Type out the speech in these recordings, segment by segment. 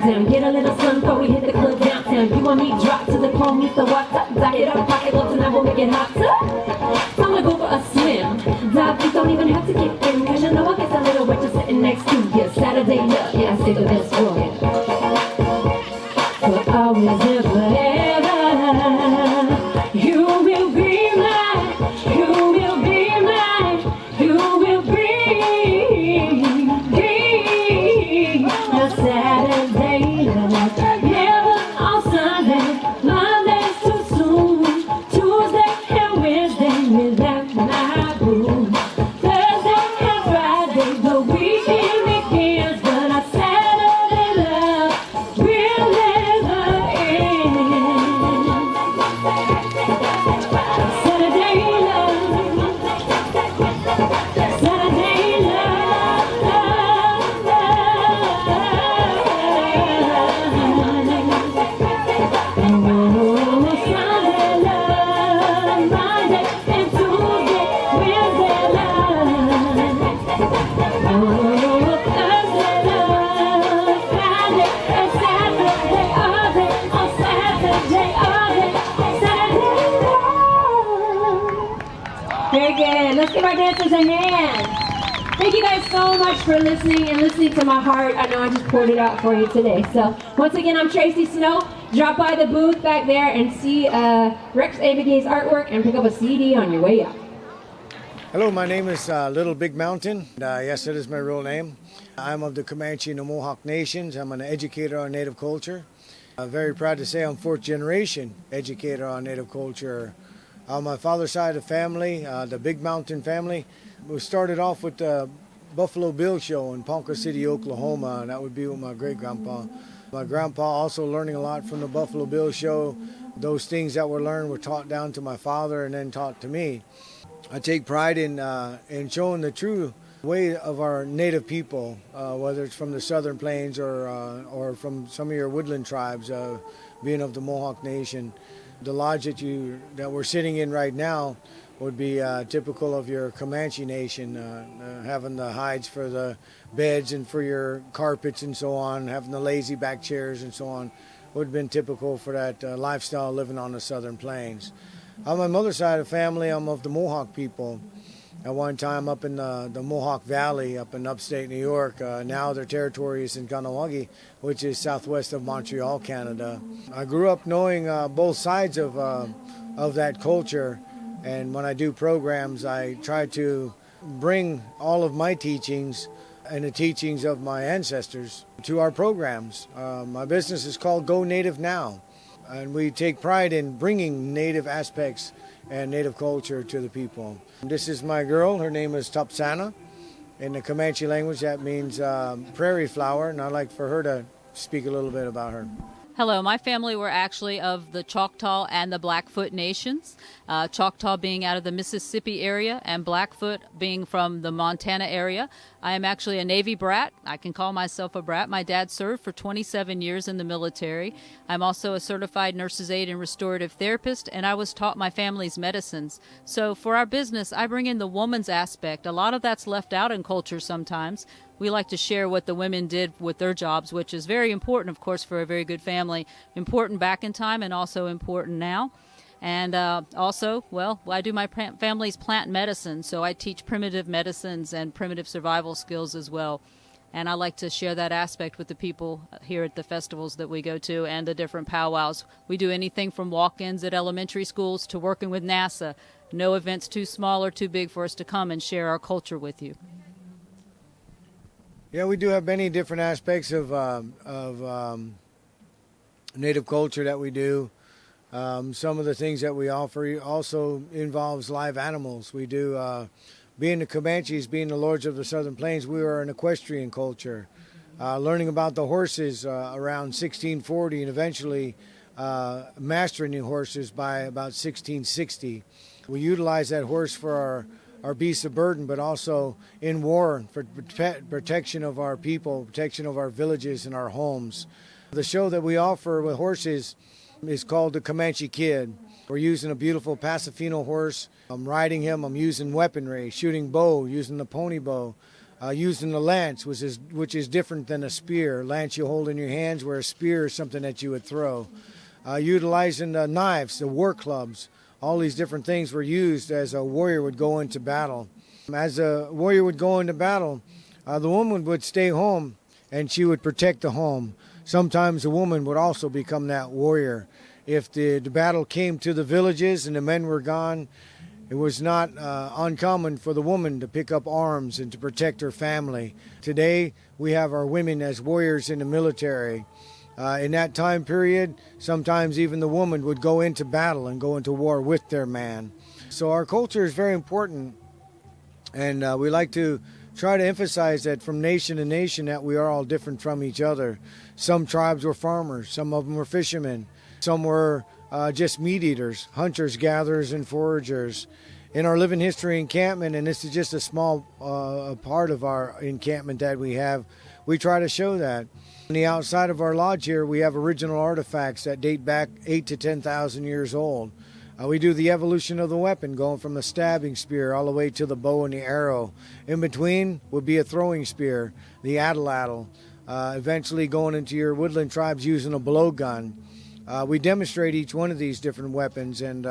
lockdown. Get a little sun before we hit the club downtown. You want me drop to the chrome, meet the water. Dock it up, pocket gloves, and I will make it hot. Time to go for a swim. Dive, you don't even have to get in, cause you know I get a little wet just sitting next to you. Saturday love, yeah, I say the best for you. For always and forever, you will be mine. You will be mine. You will be the Saturday love. Never on Sunday. Monday's too soon. Tuesday and Wednesday without my boo. Thursday and Friday, the weekend begins, but our Saturday love will never end. Saturday love, Saturday love, oh, Sunday love, Monday and Tuesday, Wednesday love, oh, Thursday love, Friday and Saturday, all day on Saturday, all day, Saturday love. Very good. Let's give our dancers a hand. Thank you guys so much for listening and listening to my heart. I know I just poured it out for you today. So once again, I'm Traci Snowe. Drop by the booth back there and see Rex Abigay's artwork and pick up a CD on your way out. Hello, my name is Little Big Mountain. Yes, that is my real name. I'm of the Comanche and the Mohawk Nations. I'm an educator on Native culture. I'm very proud to say I'm fourth generation educator on Native culture. On my father's side of the family, the Big Mountain family, we started off with the Buffalo Bill Show in Ponca City, Oklahoma, and that would be with my great-grandpa. My grandpa also learning a lot from the Buffalo Bill Show. Those things that were learned were taught down to my father and then taught to me. I take pride in showing the true way of our native people, whether it's from the Southern Plains or from some of your woodland tribes, being of the Mohawk Nation. The lodge that we're sitting in right now would be typical of your Comanche Nation, having the hides for the beds and for your carpets and so on, having the lazy back chairs and so on, would have been typical for that lifestyle living on the Southern Plains. On my mother's side of the family, I'm of the Mohawk people. At one time up in the Mohawk Valley, up in upstate New York. Now their territory is in Kahnawake, which is southwest of Montreal, Canada. I grew up knowing both sides of that culture, and when I do programs, I try to bring all of my teachings and the teachings of my ancestors to our programs. My business is called Go Native Now, and we take pride in bringing Native aspects and Native culture to the people. This is my girl. Her name is Topsana. In the Comanche language, that means prairie flower, and I'd like for her to speak a little bit about her. Hello, my family were actually of the Choctaw and the Blackfoot nations. Choctaw being out of the Mississippi area and Blackfoot being from the Montana area. I am actually a Navy brat. I can call myself a brat. My dad served for 27 years in the military. I'm also a certified nurse's aide and restorative therapist, and I was taught my family's medicines. So for our business, I bring in the woman's aspect. A lot of that's left out in culture sometimes. We like to share what the women did with their jobs, which is very important, of course, for a very good family. Important back in time and also important now. And also, well, I do my family's plant medicine, so I teach primitive medicines and primitive survival skills as well. And I like to share that aspect with the people here at the festivals that we go to and the different powwows. We do anything from walk-ins at elementary schools to working with NASA. No event's too small or too big for us to come and share our culture with you. Yeah, we do have many different aspects of Native culture that we do. Some of the things that we offer also involves live animals. We do, being the Comanches, being the lords of the Southern Plains, we are an equestrian culture. Learning about the horses around 1640 and eventually mastering the horses by about 1660. We utilize that horse for our beasts of burden, but also in war for protection of our people, protection of our villages and our homes. The show that we offer with horses is called the Comanche Kid. We're using a beautiful Pasofino horse. I'm riding him. I'm using weaponry, shooting bow, using the pony bow. using the lance, which is different than a spear. Lance you hold in your hands, where a spear is something that you would throw. Utilizing the knives, the war clubs, all these different things were used as a warrior would go into battle. As a warrior would go into battle, the woman would stay home and she would protect the home. Sometimes the woman would also become that warrior. If the battle came to the villages and the men were gone, it was not uncommon for the woman to pick up arms and to protect her family. Today, we have our women as warriors in the military. In that time period, sometimes even the woman would go into battle and go into war with their man. So our culture is very important, and we like to try to emphasize that from nation to nation that we are all different from each other. Some tribes were farmers, some of them were fishermen, some were just meat eaters, hunters, gatherers, and foragers. In our Living History encampment, and this is just a small part of our encampment that we have, we try to show that. On the outside of our lodge here, we have original artifacts that date back 8,000 to 10,000 years old. We do the evolution of the weapon, going from the stabbing spear all the way to the bow and the arrow. In between would be a throwing spear, the atlatl, eventually going into your woodland tribes using a blowgun. We demonstrate each one of these different weapons, and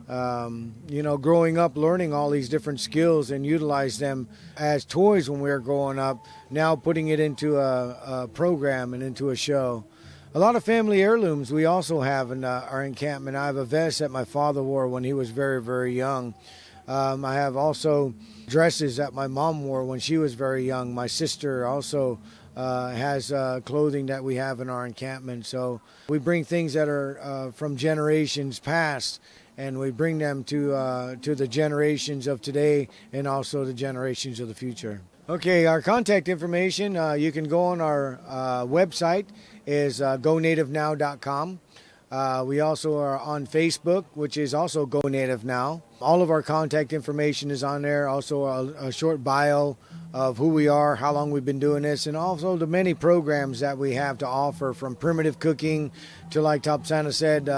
growing up, learning all these different skills and utilize them as toys when we were growing up, now putting it into a program and into a show. A lot of family heirlooms we also have in our encampment. I have a vest that my father wore when he was very, very young. I have also dresses that my mom wore when she was very young. My sister also has clothing that we have in our encampment. So we bring things that are from generations past, and we bring them to the generations of today and also the generations of the future. Okay, our contact information, you can go on our website, is gonativenow.com. We also are on Facebook, which is also Go Native Now. All of our contact information is on there, also a short bio of who we are, how long we've been doing this, and also the many programs that we have to offer, from primitive cooking to, like Topsana said,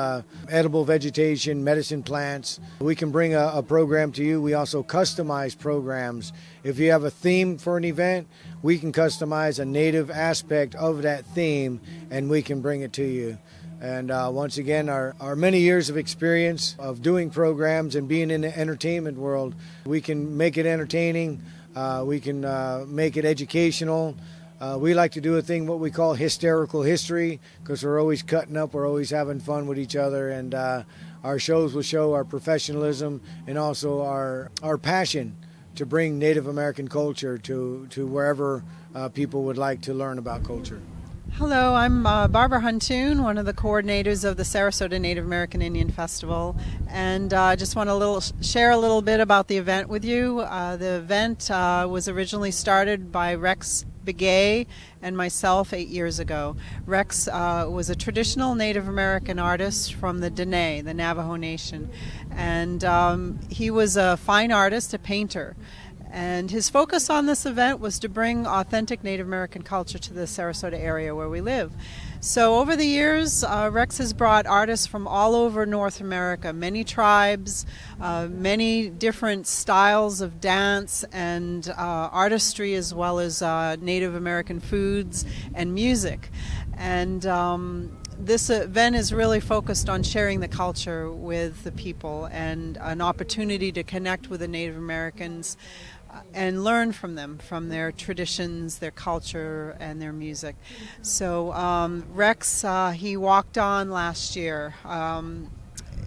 edible vegetation, medicine plants. We can bring a program to you. We also customize programs. If you have a theme for an event, we can customize a native aspect of that theme, and we can bring it to you. And once again, our many years of experience of doing programs and being in the entertainment world, we can make it entertaining, we can make it educational. We like to do a thing what we call hysterical history, because we're always cutting up, we're always having fun with each other, and our shows will show our professionalism and also our passion to bring Native American culture to wherever people would like to learn about culture. Hello, I'm Barbara Huntoon, one of the coordinators of the Sarasota Native American Indian Festival, and I just want to share a little bit about the event with you. The event was originally started by Rex Begay and myself 8 years ago. Rex was a traditional Native American artist from the Dene, the Navajo Nation, and he was a fine artist, a painter. And his focus on this event was to bring authentic Native American culture to the Sarasota area where we live. So over the years, Rex has brought artists from all over North America, many tribes, many different styles of dance and artistry, as well as Native American foods and music. And this event is really focused on sharing the culture with the people and an opportunity to connect with the Native Americans and learn from them, from their traditions, their culture, and their music. So Rex, he walked on last year,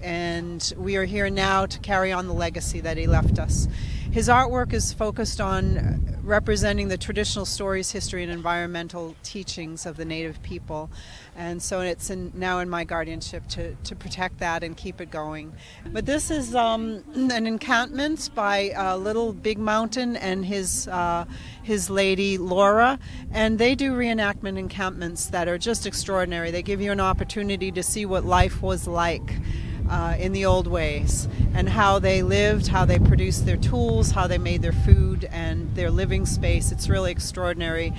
and we are here now to carry on the legacy that he left us. His artwork is focused on representing the traditional stories, history, and environmental teachings of the Native people. And so it's now in my guardianship to protect that and keep it going. But this is an encampment by Little Big Mountain and his lady Laura, and they do reenactment encampments that are just extraordinary. They give you an opportunity to see what life was like in the old ways, and how they lived, how they produced their tools, how they made their food and their living space. It's really extraordinary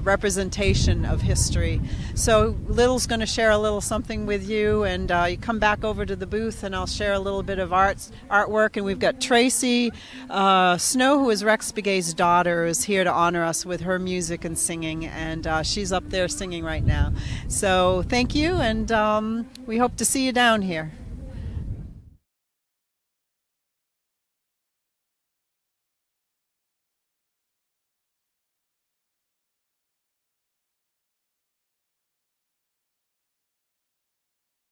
representation of history. So Little's going to share a little something with you, and you come back over to the booth and I'll share a little bit of artwork. And we've got Traci Snowe, who is Rex Begay's daughter, is here to honor us with her music and singing, and she's up there singing right now. So thank you, and we hope to see you down here.